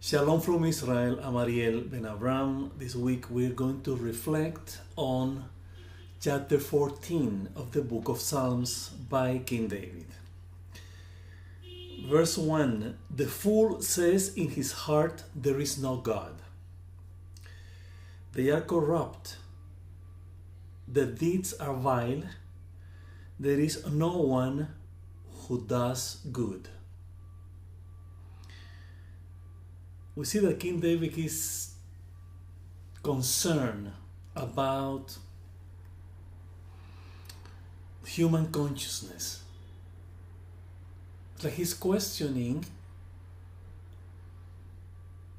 Shalom from Israel, I'm Ariel Ben Abraham. This week we're going to reflect on chapter 14 of the book of Psalms by King David. Verse 1, the fool says in his heart, there is no God. They are corrupt. Their deeds are vile. There is no one who does good. We see that King David is concerned about human consciousness. It's like he's questioning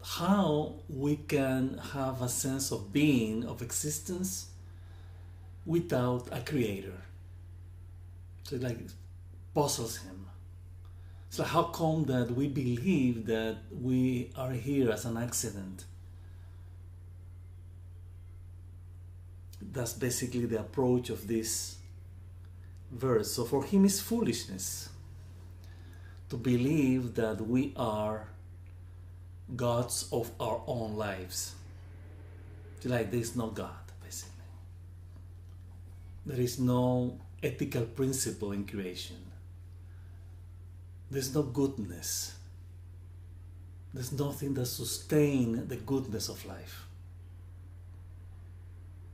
how we can have a sense of being, of existence, without a creator. So it puzzles him. It's like, how come that we believe that we are here as an accident? That's basically the approach of this verse. So for him it's foolishness to believe that we are gods of our own lives. It's like there is no God, basically. There is no ethical principle in creation. There's no goodness. There's nothing that sustains the goodness of life.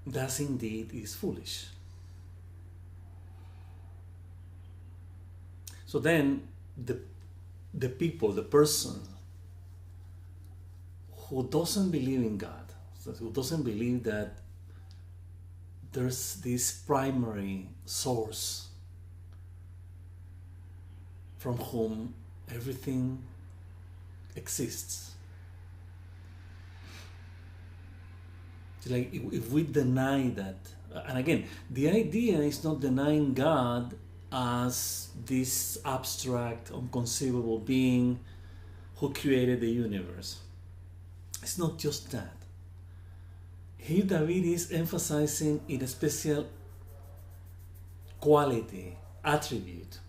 That indeed is foolish. So then the person who doesn't believe in God, who doesn't believe that there's this primary source from whom everything exists. Like if we deny that, and again, the idea is not denying God as this abstract, inconceivable being who created the universe. It's not just that. Here David is emphasizing in a special quality, attribute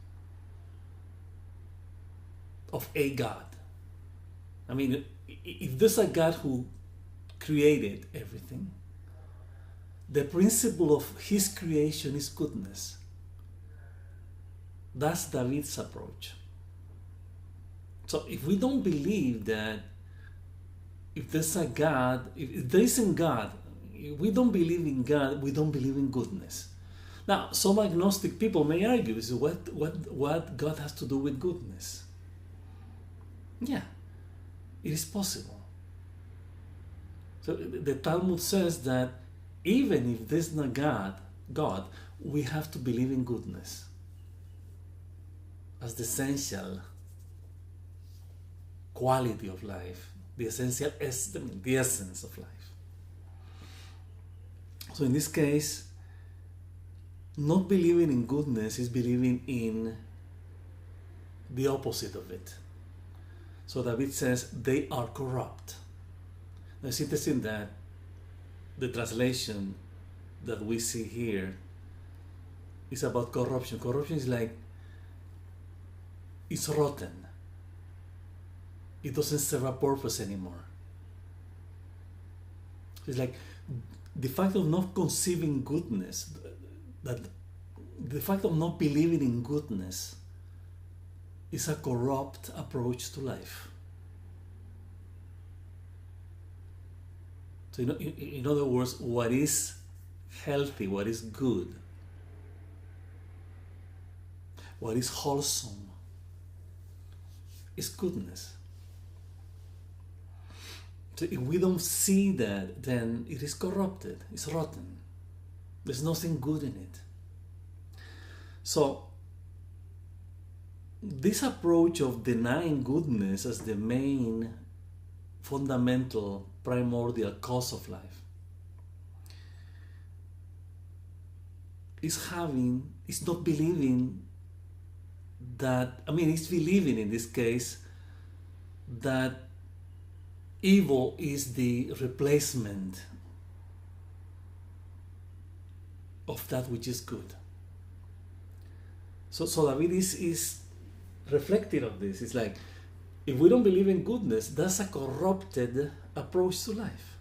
of a God. I mean, if there's a God who created everything, the principle of his creation is goodness. That's David's approach. So if we don't believe that if there's a God, if there isn't God, if we don't believe in God, we don't believe in goodness. Now, some agnostic people may argue, is what God has to do with goodness? Yeah, it is possible. So the Talmud says that even if there's no God, we have to believe in goodness as the essential quality of life, the essence of life. So in this case, not believing in goodness is believing in the opposite of it. So David says they are corrupt. Now it's interesting that the translation that we see here is about corruption. Corruption is like, it's rotten. It doesn't serve a purpose anymore. It's like the fact of not conceiving goodness, that the fact of not believing in goodness is a corrupt approach to life. So in other words, what is healthy, what is good, what is wholesome, is goodness. So if we don't see that, then it is corrupted, it's rotten. There's nothing good in it. So this approach of denying goodness as the main, fundamental, primordial cause of life is not believing that, it's believing in this case that evil is the replacement of that which is good. So David is reflective of this. It's like, If we don't believe in goodness, that's a corrupted approach to life.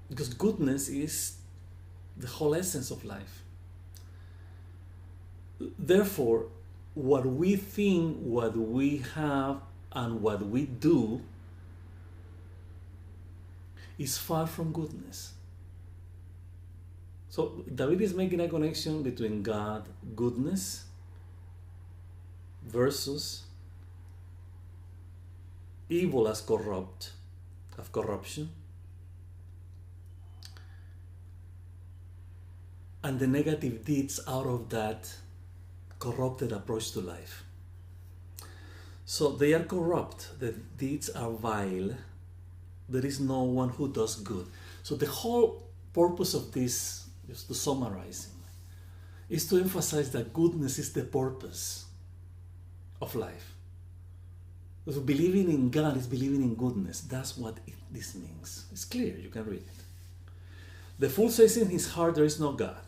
Because goodness is the whole essence of life. Therefore, what we think, what we have, and what we do is far from goodness. So David is making a connection between God, goodness, versus evil as corruption, and the negative deeds out of that corrupted approach to life. So they are corrupt, the deeds are vile, there is no one who does good. So the whole purpose of this, just to summarize, is to emphasize that goodness is the purpose of life. So believing in God is believing in goodness. That's what this means. It's clear, you can read it. The fool says in his heart, there is no God.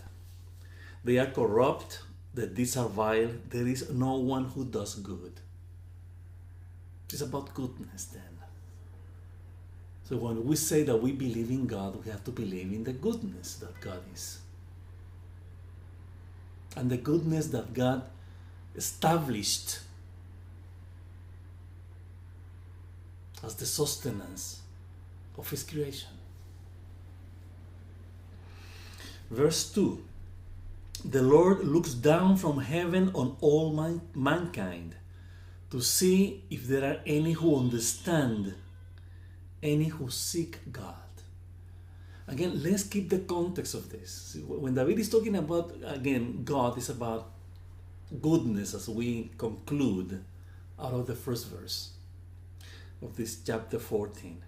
They are corrupt, the deeds are vile, there is no one who does good. It's about goodness then. So when we say that we believe in God, we have to believe in the goodness that God is. And the goodness that God established as the sustenance of His creation. Verse 2. The Lord looks down from heaven on all mankind to see if there are any who understand, any who seek God. Again, let's keep the context of this. See, when David is talking about, again, God, is about goodness, as we conclude out of the first verse of this chapter 14.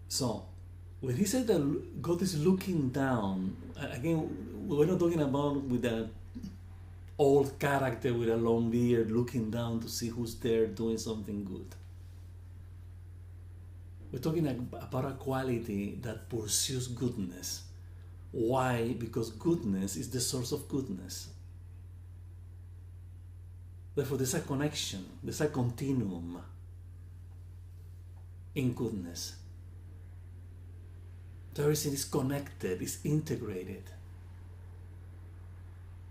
So, when he said that God is looking down, again, we're not talking about with an old character with a long beard looking down to see who's there doing something good. We're talking about a quality that pursues goodness. Why? Because goodness is the source of goodness. Therefore, there's a connection, there's a continuum in goodness. Everything is connected, is integrated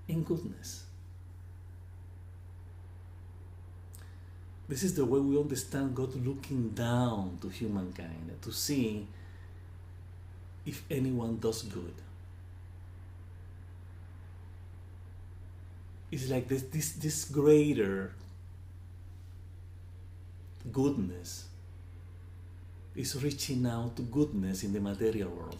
in goodness. This is the way we understand God looking down to humankind to see if anyone does good. It's like this greater goodness is reaching out to goodness in the material world.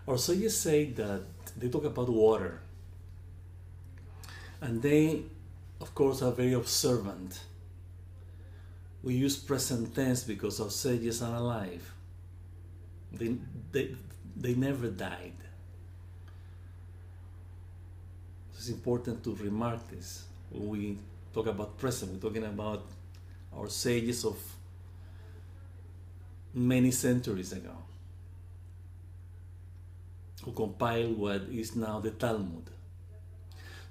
Our sages say that they talk about water, and they, of course, are very observant. We use present tense because our sages are alive. They never died. It's important to remark this. When we talk about present, we're talking about our sages of many centuries ago, who compiled what is now the Talmud.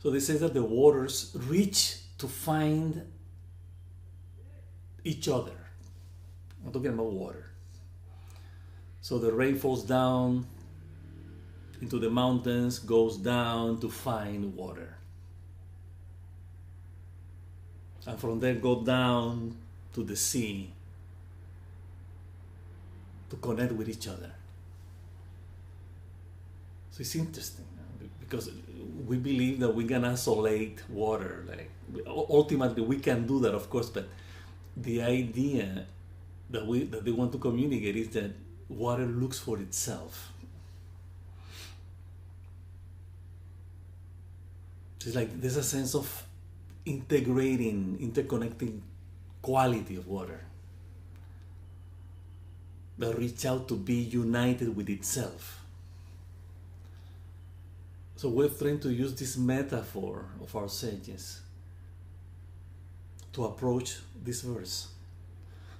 So they say that the waters reach to find each other. I'm talking about water. So the rain falls down into the mountains, goes down to find water. And from there go down to the sea to connect with each other. So it's interesting because we believe that we can isolate water. Like ultimately we can do that, of course, but the idea that they want to communicate is that water looks for itself. It's like there's a sense of interconnecting quality of water that reach out to be united with itself. So we're trying to use this metaphor of our sages to approach this verse.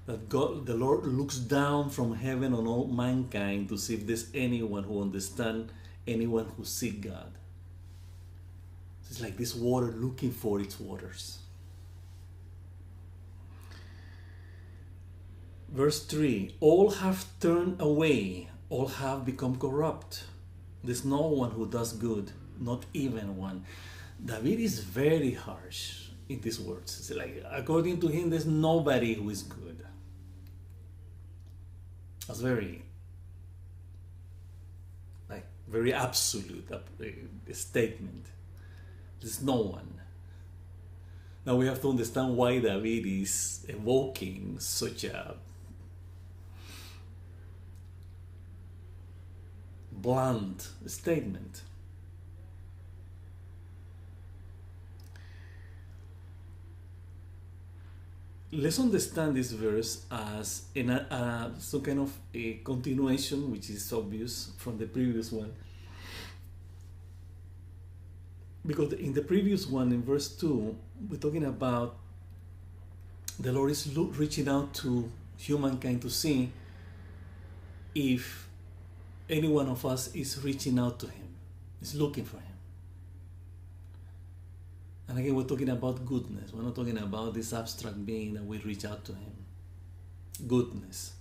That God, the Lord, looks down from heaven on all mankind to see if there's anyone who understands, anyone who seeks God. It's like this water looking for its waters. Verse 3, all have turned away, all have become corrupt. There's no one who does good, not even one. David is very harsh in these words. It's like, according to him, there's nobody who is good. That's very absolute statement. There's no one. Now we have to understand why David is evoking such a blunt statement. Let's understand this verse as some kind of a continuation, which is obvious from the previous one. Because in the previous one, in verse 2, we're talking about the Lord is reaching out to humankind to see if any one of us is reaching out to Him, is looking for Him. And again, we're talking about goodness. We're not talking about this abstract being that we reach out to Him. Goodness.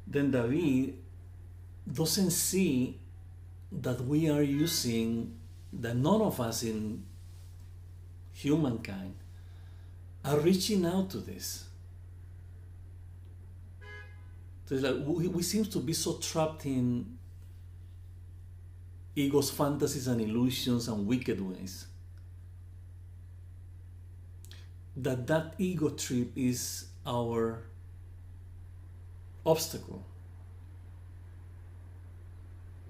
Then David doesn't see that we are using, that none of us in humankind are reaching out to this. So it's like we seem to be so trapped in ego's fantasies and illusions and wicked ways that ego trip is our obstacle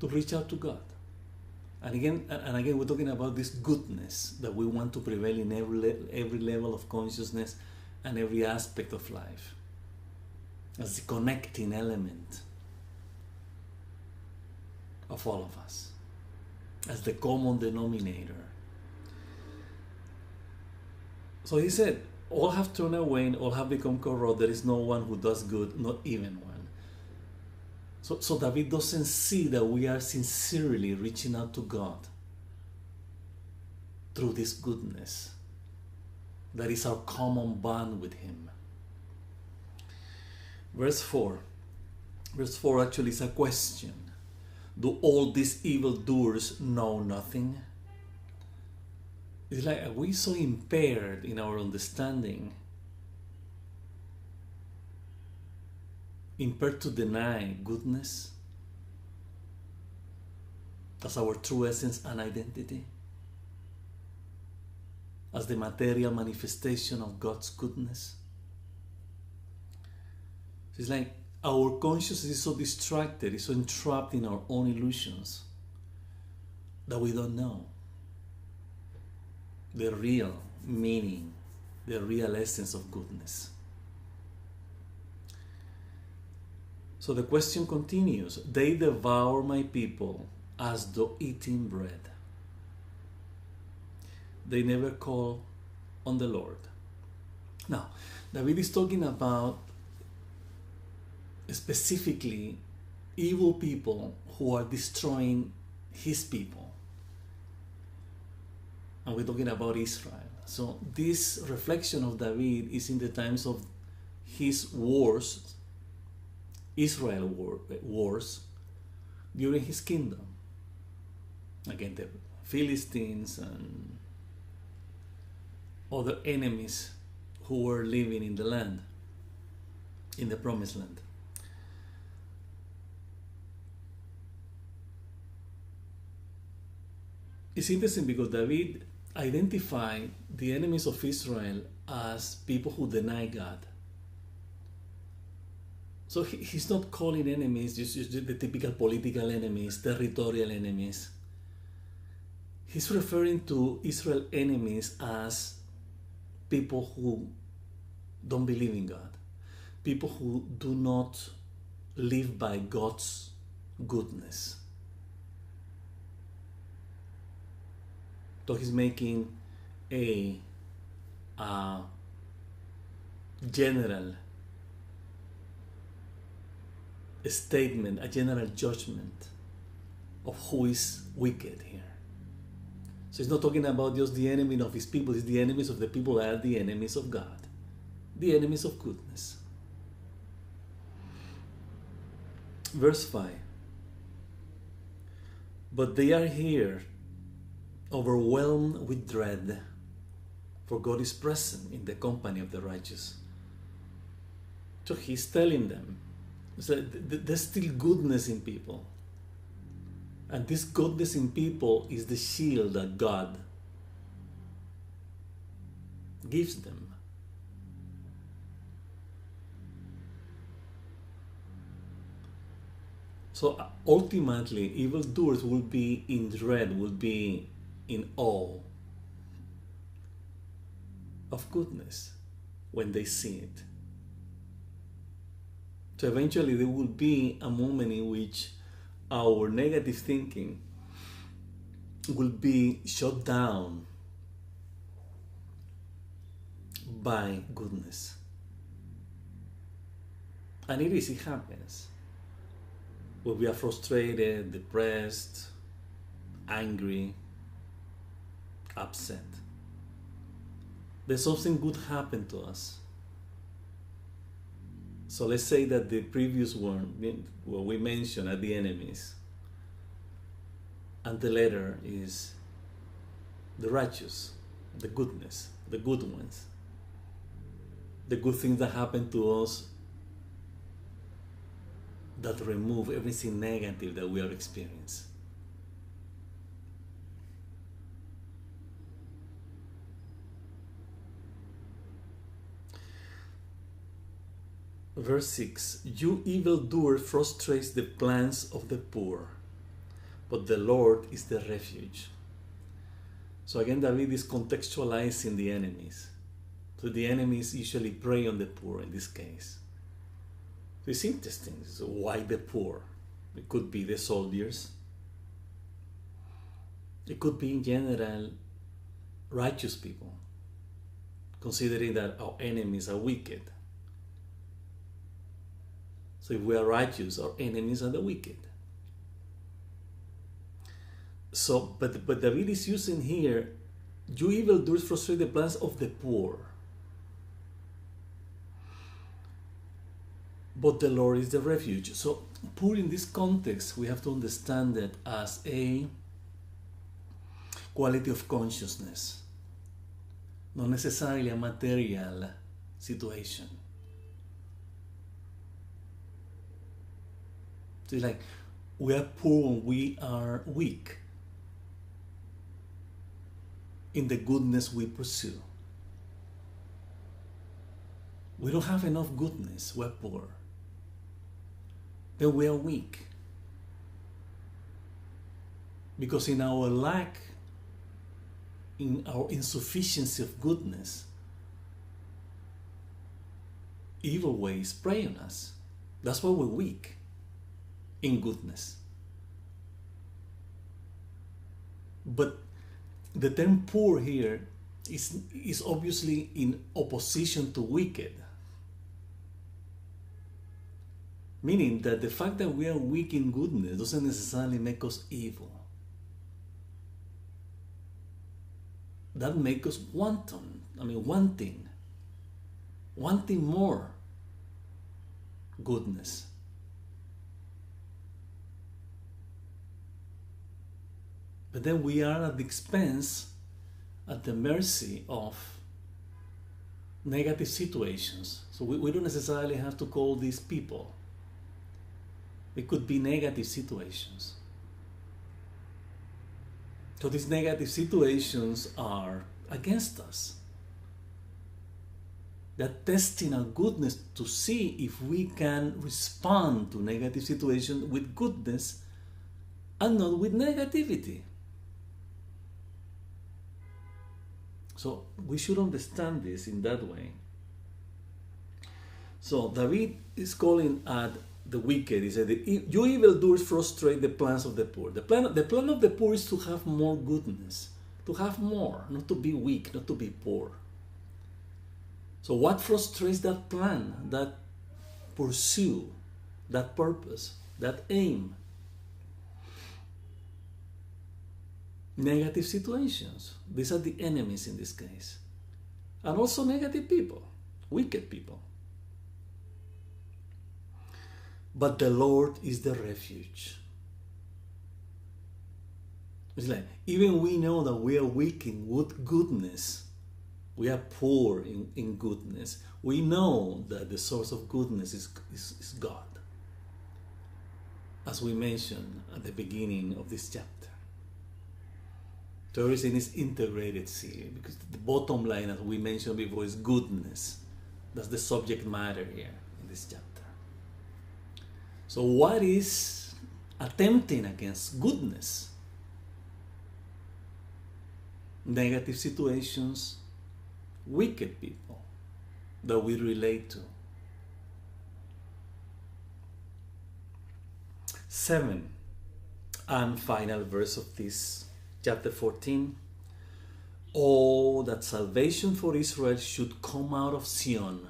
to reach out to God. And again, we're talking about this goodness that we want to prevail in every level of consciousness and every aspect of life, as the connecting element of all of us, as the common denominator. So he said, all have turned away and all have become corrupt. There is no one who does good, not even one. So David doesn't see that we are sincerely reaching out to God through this goodness that is our common bond with Him. Verse 4 actually is a question. Do all these evildoers know nothing? It's like, are we so impaired in our understanding, impaired to deny goodness as our true essence and identity, as the material manifestation of God's goodness? It's like our consciousness is so distracted, is so entrapped in our own illusions that we don't know the real meaning, the real essence of goodness. So the question continues. They devour my people as though eating bread. They never call on the Lord. Now, David is talking about specifically evil people who are destroying his people. And we're talking about Israel. So this reflection of David is in the times of his wars, Israel wars, during his kingdom. Again, the Philistines and other enemies who were living in the land, in the promised land. It's interesting because David identified the enemies of Israel as people who deny God. So he's not calling enemies just the typical political enemies, territorial enemies. He's referring to Israel enemies as people who don't believe in God, people who do not live by God's goodness. So he's making a general statement, a general judgment of who is wicked here. So it's not talking about just the enemy of his people, it's the enemies of the people that are the enemies of God, the enemies of goodness. Verse 5. But they are here, overwhelmed with dread, for God is present in the company of the righteous. So he's telling them, so there's still goodness in people. And this goodness in people is the shield that God gives them. So ultimately, evildoers will be in dread, will be in awe of goodness when they see it. So eventually there will be a moment in which our negative thinking will be shut down by goodness. And it happens. When we are frustrated, depressed, angry, upset, there's something good happened to us. So let's say that the previous one, what we mentioned are the enemies, and the latter is the righteous, the goodness, the good ones, the good things that happen to us that remove everything negative that we are experiencing. Verse 6, you evildoer frustrates the plans of the poor, but the Lord is the refuge. So again, David is contextualizing the enemies. So the enemies usually prey on the poor in this case. So it's interesting. So why the poor? It could be the soldiers. It could be in general righteous people, considering that our enemies are wicked. So if we are righteous, our enemies are the wicked. So, but David is using here, you evildoers frustrate the plans of the poor, but the Lord is the refuge. So poor in this context, we have to understand that as a quality of consciousness, not necessarily a material situation. So it's like, we are poor when we are weak in the goodness we pursue. We don't have enough goodness, we're poor. Then we are weak. Because in our lack, in our insufficiency of goodness, evil ways prey on us. That's why we're weak in goodness. But the term poor here is obviously in opposition to wicked. Meaning that the fact that we are weak in goodness doesn't necessarily make us evil. That makes us wanting more goodness. But then we are at the expense, at the mercy of negative situations. So we don't necessarily have to call these people. It could be negative situations. So these negative situations are against us. They're testing our goodness to see if we can respond to negative situations with goodness and not with negativity. So we should understand this in that way. So David is calling at the wicked. He said, you evildoers frustrate the plans of the poor. The plan of the poor is to have more goodness, to have more, not to be weak, not to be poor. So what frustrates that plan, that pursue, that purpose, that aim? negative situations. These are the enemies in this case. And also negative people, wicked people. But the Lord is the refuge. It's like, even we know that we are weak in goodness. We are poor in goodness. We know that the source of goodness is God. As we mentioned at the beginning of this chapter. So everything is integrated, see, because the bottom line, as we mentioned before, is goodness. That's the subject matter here in this chapter. So what is attempting against goodness? Negative situations, wicked people that we relate to. 7 and final verse of this chapter 14. Oh, that salvation for Israel should come out of Zion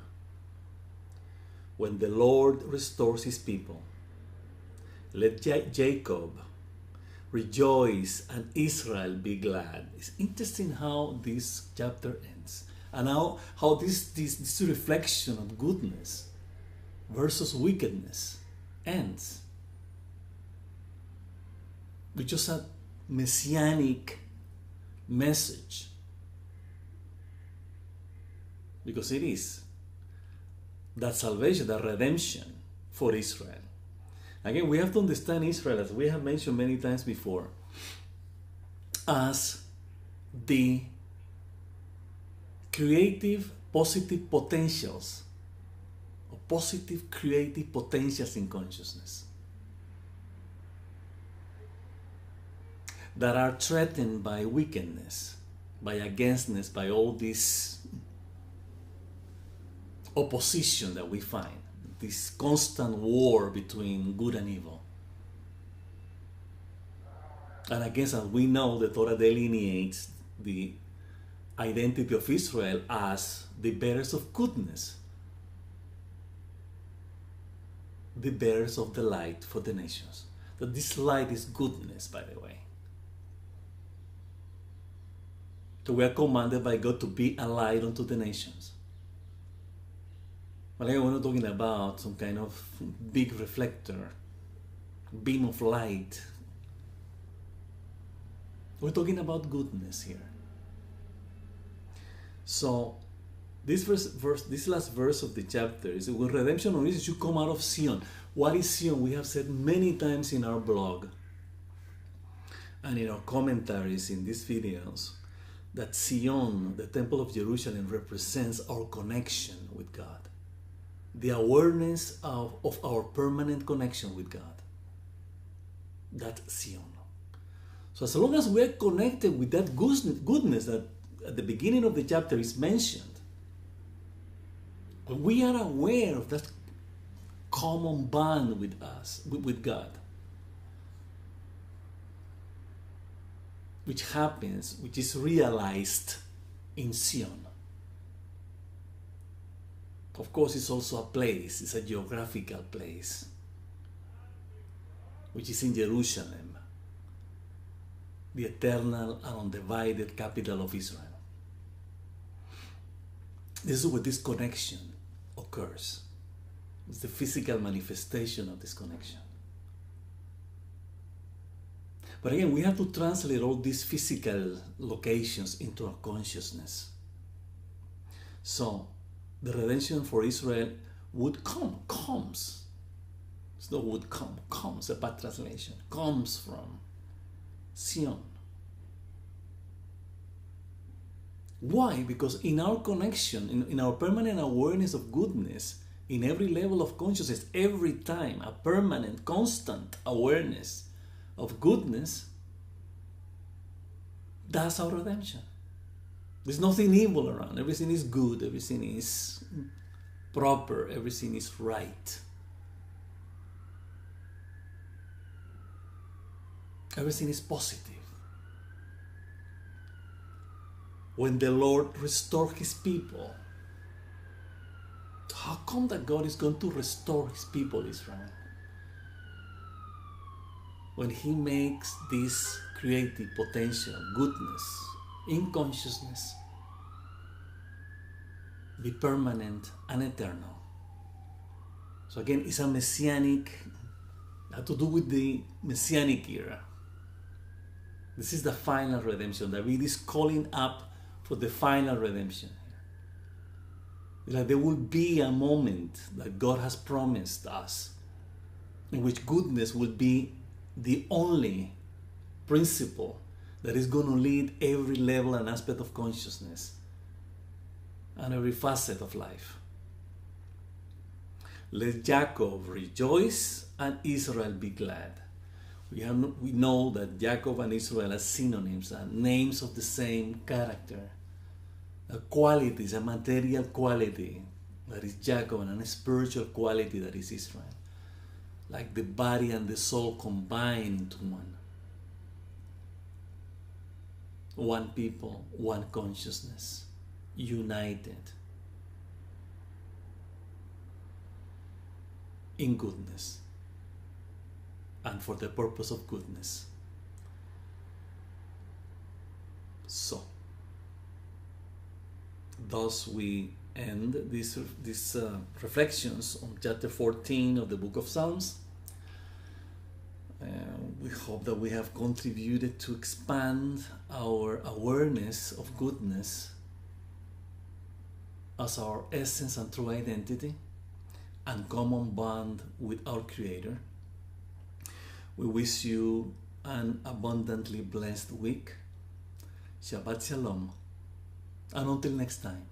when the Lord restores his people. Let Jacob rejoice and Israel be glad. It's interesting how this chapter ends, and how this reflection of goodness versus wickedness ends. With just a Messianic message, because it is that salvation, that redemption for Israel. Again, we have to understand Israel, as we have mentioned many times before, as the creative, positive potentials, or positive creative potentials in consciousness that are threatened by wickedness, by againstness, by all this opposition that we find, this constant war between good and evil. And against that, we know the Torah delineates the identity of Israel as the bearers of goodness, the bearers of the light for the nations. That this light is goodness, by the way. So we are commanded by God to be a light unto the nations. But we're not talking about some kind of big reflector, beam of light. We're talking about goodness here. So this last verse of the chapter is when redemption of Israel should come out of Zion. What is Zion? We have said many times in our blog and in our commentaries in these videos that Zion, the Temple of Jerusalem, represents our connection with God. The awareness of our permanent connection with God. That's Zion. So as long as we're connected with that goodness that at the beginning of the chapter is mentioned, when we are aware of that common bond with us, with God, which is realized in Zion. Of course, it's also a place, it's a geographical place, which is in Jerusalem, the eternal and undivided capital of Israel. This is where this connection occurs. It's the physical manifestation of this connection. But again, we have to translate all these physical locations into our consciousness. So, the redemption for Israel comes. It's not would come, comes, a bad translation. Comes from Zion. Why? Because in our connection, in our permanent awareness of goodness, in every level of consciousness, every time, a permanent, constant awareness of goodness, that's our redemption. There's nothing evil around. Everything is good. Everything is proper. Everything is right. Everything is positive. When the Lord restores his people, how come that God is going to restore his people, Israel? When he makes this creative potential, goodness in consciousness be permanent and eternal. So again, it's a Messianic, had to do with the Messianic era. This is the final redemption. David is calling up for the final redemption. Like there will be a moment that God has promised us in which goodness will be the only principle that is going to lead every level and aspect of consciousness and every facet of life. Let Jacob rejoice and Israel be glad. We know that Jacob and Israel are synonyms and names of the same character. A quality is a material quality that is Jacob and a spiritual quality that is Israel. Like the body and the soul combined into one. One people, one consciousness, united in goodness and for the purpose of goodness. So, thus we end these reflections on chapter 14 of the book of Psalms. We hope that we have contributed to expand our awareness of goodness as our essence and true identity and common bond with our Creator. We wish you an abundantly blessed week. Shabbat Shalom. And until next time.